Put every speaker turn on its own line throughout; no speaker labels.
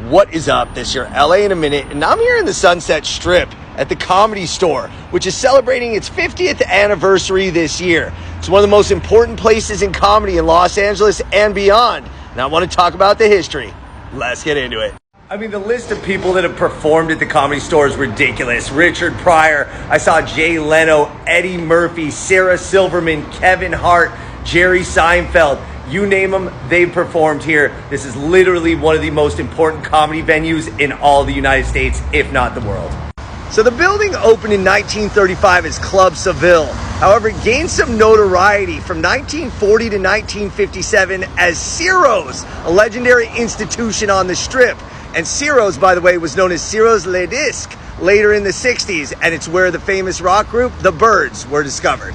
What is up? This is your LA in a minute, and I'm here in the Sunset Strip at the Comedy Store, which is celebrating its 50th anniversary this year. It's one of the most important places in comedy in Los Angeles and beyond. And I want to talk about the history. Let's get into it. I mean, the list of people that have performed at the Comedy Store is ridiculous. Richard Pryor, I saw Jay Leno, Eddie Murphy, Sarah Silverman, Kevin Hart, Jerry Seinfeld. You name them, they've performed here. This is literally one of the most important comedy venues in all the United States, if not the world. So the building opened in 1935 as Club Seville. However, it gained some notoriety from 1940 to 1957 as Ciro's, a legendary institution on the Strip. And Ciro's, by the way, was known as Ciro's Le Disque later in the 60s, and it's where the famous rock group, The Byrds, were discovered.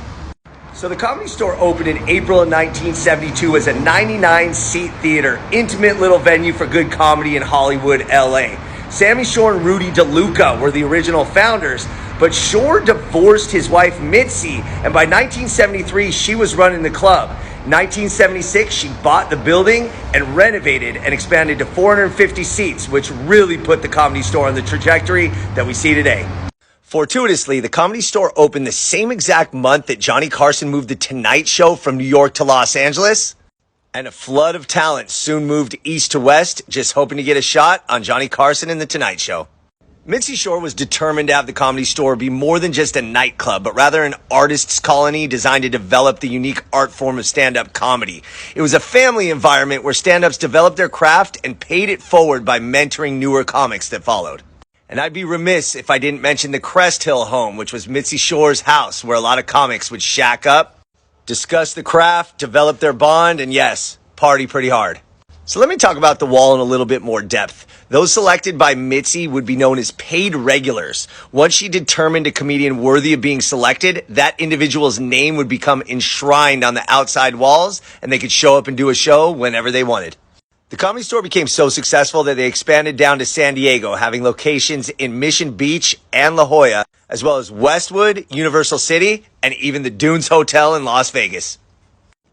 So the Comedy Store opened in April of 1972 as a 99-seat theater, intimate little venue for good comedy in Hollywood, LA. Sammy Shore and Rudy DeLuca were the original founders, but Shore divorced his wife Mitzi, and by 1973 she was running the club. In 1976 she bought the building and renovated and expanded to 450 seats, which really put the Comedy Store on the trajectory that we see today. Fortuitously, the Comedy Store opened the same exact month that Johnny Carson moved The Tonight Show from New York to Los Angeles. And a flood of talent soon moved east to west, just hoping to get a shot on Johnny Carson and The Tonight Show. Mitzi Shore was determined to have the Comedy Store be more than just a nightclub, but rather an artist's colony designed to develop the unique art form of stand-up comedy. It was a family environment where stand-ups developed their craft and paid it forward by mentoring newer comics that followed. And I'd be remiss if I didn't mention the Crest Hill home, which was Mitzi Shore's house, where a lot of comics would shack up, discuss the craft, develop their bond, and yes, party pretty hard. So let me talk about the wall in a little bit more depth. Those selected by Mitzi would be known as paid regulars. Once she determined a comedian worthy of being selected, that individual's name would become enshrined on the outside walls, and they could show up and do a show whenever they wanted. The Comedy Store became so successful that they expanded down to San Diego, having locations in Mission Beach and La Jolla, as well as Westwood, Universal City, and even the Dunes Hotel in Las Vegas.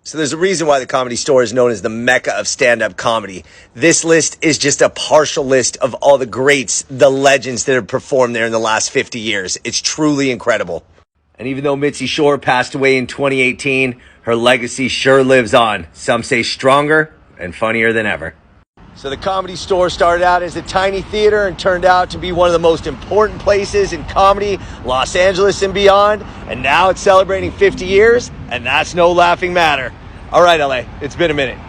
So there's a reason why the Comedy Store is known as the mecca of stand-up comedy. This list is just a partial list of all the greats, the legends that have performed there in the last 50 years. It's truly incredible. And even though Mitzi Shore passed away in 2018, her legacy sure lives on. Some say stronger and funnier than ever. So the Comedy Store started out as a tiny theater and turned out to be one of the most important places in comedy, Los Angeles and beyond. And now it's celebrating 50 years, and that's no laughing matter. All right, LA, it's been a minute.